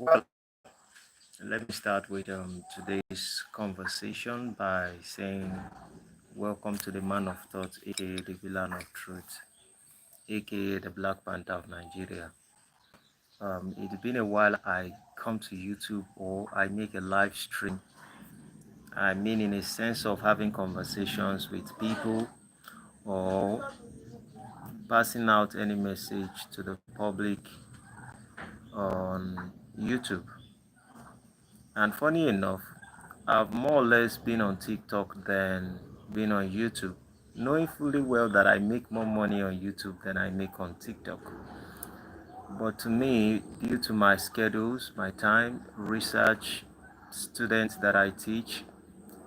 Well, let me start with today's conversation by saying, welcome to the Man of Thought, aka the Villain of Truth, aka the Black Panther of Nigeria. It's been a while I come to YouTube or I make a live stream. I mean, in a sense of having conversations with people or passing out any message to the public on YouTube. And funny enough, I've more or less been on TikTok than been on YouTube, knowing fully well that I make more money on YouTube than I make on TikTok. But to me, due to my schedules, my time, research, students that I teach,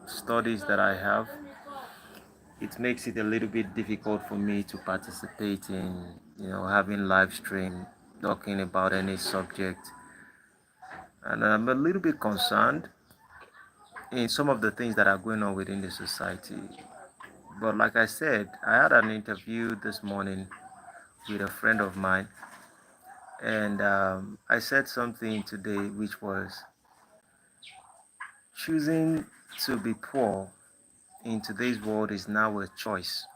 studies that I have, it makes it a little bit difficult for me to participate in, having live stream, talking about any subject. And I'm a little bit concerned in some of the things that are going on within the society. But like I said, I had an interview this morning with a friend of mine, and I said something today which was choosing to be poor in today's world is now a choice.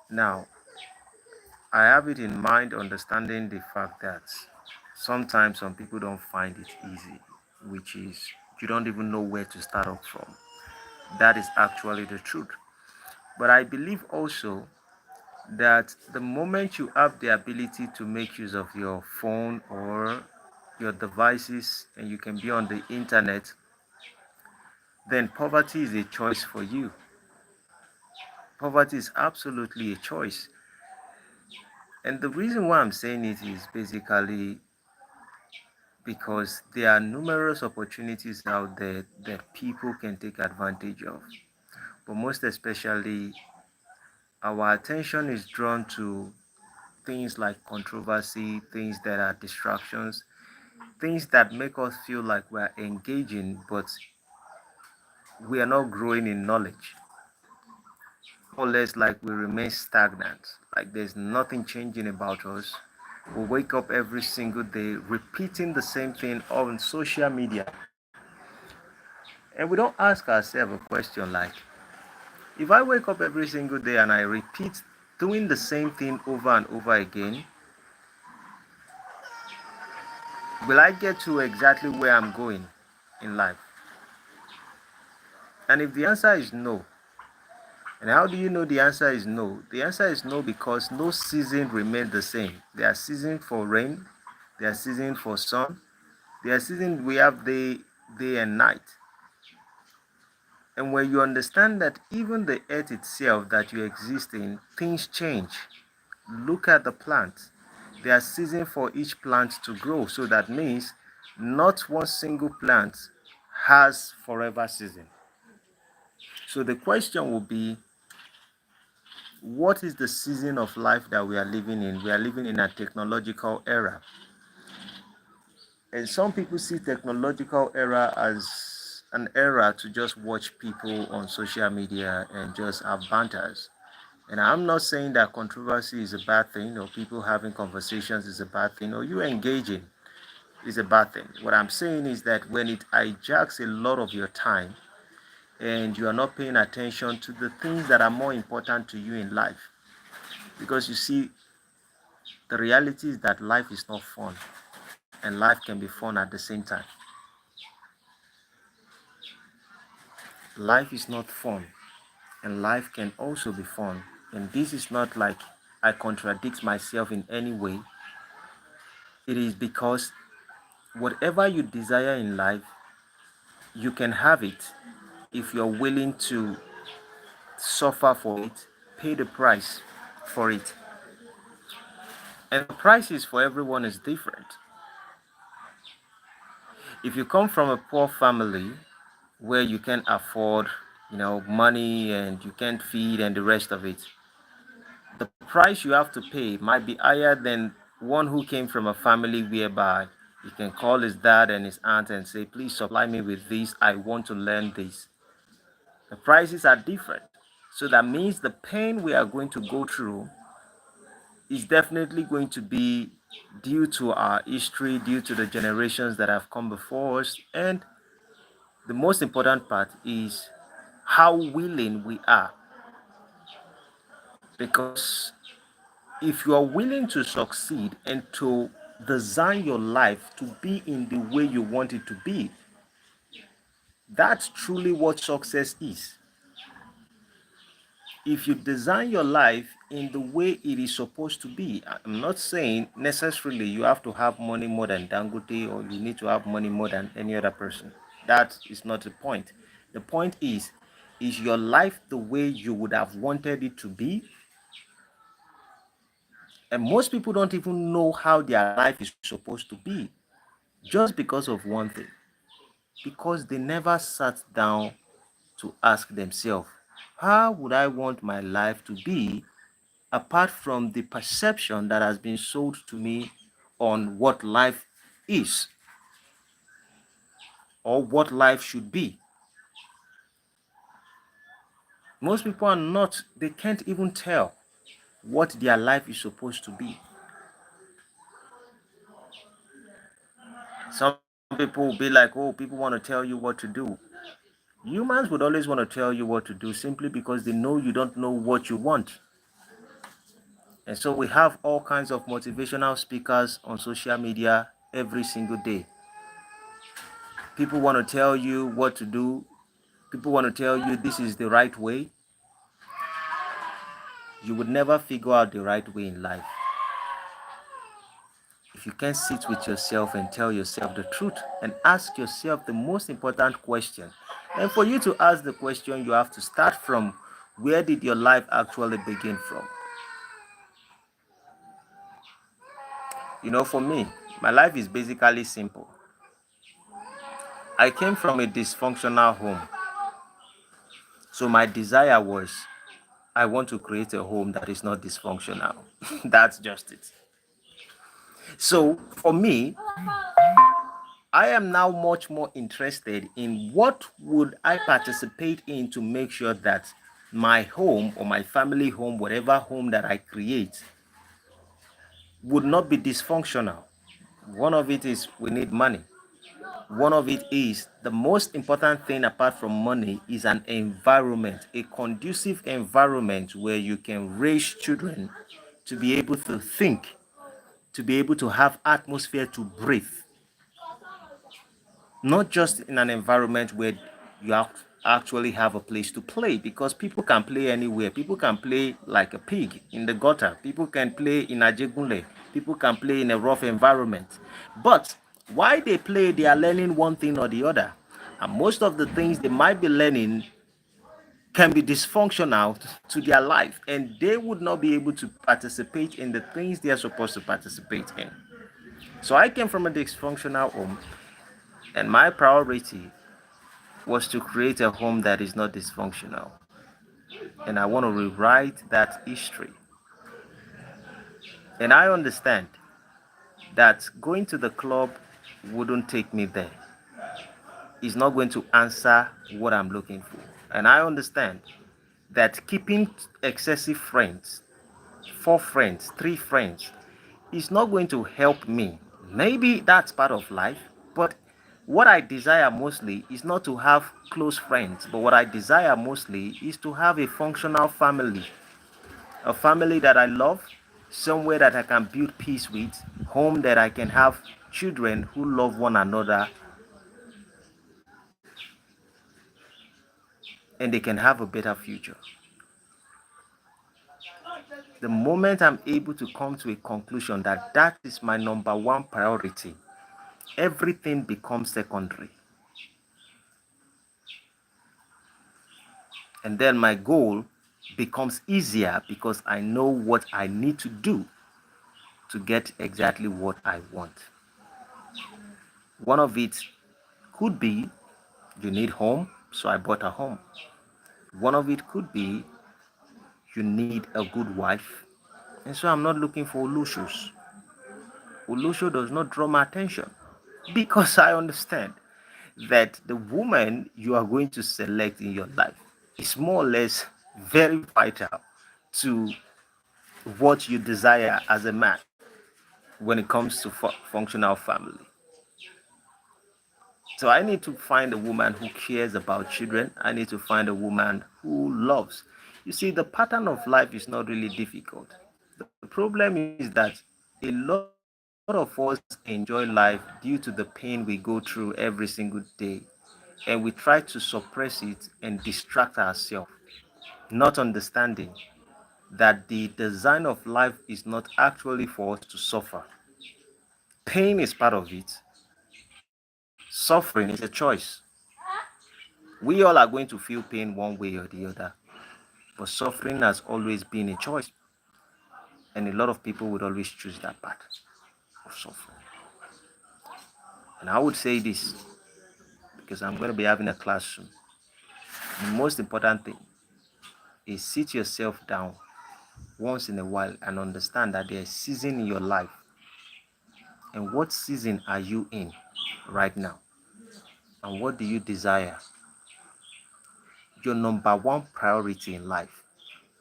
Now, I have it in mind understanding the fact that sometimes some people don't find it easy, which is you don't even know where to start up from. That is actually the truth. But I believe also that the moment you have the ability to make use of your phone or your devices and you can be on the internet, then poverty is a choice for you. Poverty is absolutely a choice. And the reason why I'm saying it is basically because there are numerous opportunities out there that people can take advantage of. But most especially, our attention is drawn to things like controversy, things that are distractions, things that make us feel like we're engaging, but we are not growing in knowledge. More or less like we remain stagnant, like there's nothing changing about us. We wake up every single day repeating the same thing on social media. And we don't ask ourselves a question like, if I wake up every single day and I repeat doing the same thing over and over again, will I get to exactly where I'm going in life? And if the answer is no, and how do you know the answer is no? The answer is no because no season remains the same. There are seasons for rain, there are seasons for sun, there are seasons we have day and night. And when you understand that even the earth itself that you exist in, things change. Look at the plant. There are seasons for each plant to grow. So that means not one single plant has forever season. So the question will be, what is the season of life that we are living in? We are living in a technological era. And some people see technological era as an era to just watch people on social media and just have banters. And I'm not saying that controversy is a bad thing or people having conversations is a bad thing or you engaging is a bad thing. What I'm saying is that when it hijacks a lot of your time and you are not paying attention to the things that are more important to you in life, because you see, the reality is that life is not fun and life can be fun at the same time. Life is not fun and life can also be fun. And this is not like I contradict myself in any way. It is because whatever you desire in life, you can have it if you're willing to suffer for it, pay the price for it. And the prices for everyone is different. If you come from a poor family where you can afford, money and you can't feed and the rest of it, the price you have to pay might be higher than one who came from a family whereby he can call his dad and his aunt and say, please supply me with this. I want to learn this. The prices are different. So that means the pain we are going to go through is definitely going to be due to our history, due to the generations that have come before us. And the most important part is how willing we are. Because if you are willing to succeed and to design your life to be in the way you want it to be, that's truly what success is. If you design your life in the way it is supposed to be, I'm not saying necessarily you have to have money more than Dangote or you need to have money more than any other person. That is not the point. The point is your life the way you would have wanted it to be? And most people don't even know how their life is supposed to be just because of one thing. Because they never sat down to ask themselves, how would I want my life to be apart from the perception that has been sold to me on what life is or what life should be? Most people are not, they can't even tell what their life is supposed to be. Some people will be like, oh, people want to tell you what to do. Humans would always want to tell you what to do simply because they know you don't know what you want. And so we have all kinds of motivational speakers on social media every single day. People want to tell you what to do. People want to tell you this is the right way. You would never figure out the right way in life if you can't sit with yourself and tell yourself the truth and ask yourself the most important question. And for you to ask the question, you have to start from where did your life actually begin from? You know, for me, my life is basically simple. I came from a dysfunctional home. So my desire was I want to create a home that is not dysfunctional. That's just it. So for me, I am now much more interested in what would I participate in to make sure that my home or my family home, whatever home that I create, would not be dysfunctional. One of it is we need money. One of it is the most important thing apart from money is an environment, a conducive environment where you can raise children to be able to think, to be able to have atmosphere to breathe. Not just in an environment where you actually have a place to play, because people can play anywhere. People can play like a pig in the gutter. People can play in Ajegunle. People can play in a rough environment. But while they play, they are learning one thing or the other. And most of the things they might be learning can be dysfunctional to their life, and they would not be able to participate in the things they are supposed to participate in. So I came from a dysfunctional home, and my priority was to create a home that is not dysfunctional. And I want to rewrite that history. And I understand that going to the club wouldn't take me there. It's not going to answer what I'm looking for. And I understand that keeping excessive friends, 4 friends, 3 friends, is not going to help me. Maybe that's part of life, but what I desire mostly is not to have close friends, but what I desire mostly is to have a functional family, a family that I love, somewhere that I can build peace with, home that I can have children who love one another and they can have a better future. The moment I'm able to come to a conclusion that that is my number one priority, everything becomes secondary. And then my goal becomes easier because I know what I need to do to get exactly what I want. One of it could be you need home, so I bought a home. One of it could be you need a good wife, and so I'm not looking for Ulushus. Ulusho does not draw my attention because I understand that the woman you are going to select in your life is more or less very vital to what you desire as a man. when it comes to functional family. So I need to find a woman who cares about children. I need to find a woman who loves. You see, the pattern of life is not really difficult. The problem is that a lot of us enjoy life due to the pain we go through every single day. And we try to suppress it and distract ourselves, not understanding that the design of life is not actually for us to suffer. Pain is part of it, suffering is a choice. We all are going to feel pain one way or the other, but suffering has always been a choice. And a lot of people would always choose that path of suffering. And I would say this because I'm going to be having a class soon. The most important thing is sit yourself down once in a while and understand that there's a season in your life. And what season are you in right now? And what do you desire? Your number one priority in life.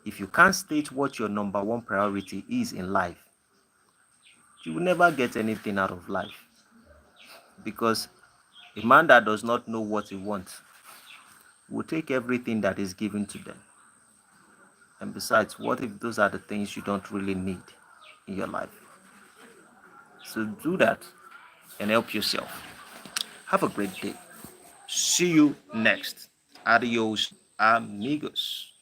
If you can't state what your number one priority is in life, you will never get anything out of life. Because a man that does not know what he wants will take everything that is given to them. And besides, what if those are the things you don't really need in your life? So do that and help yourself. Have a great day. See you next. Adios, amigos.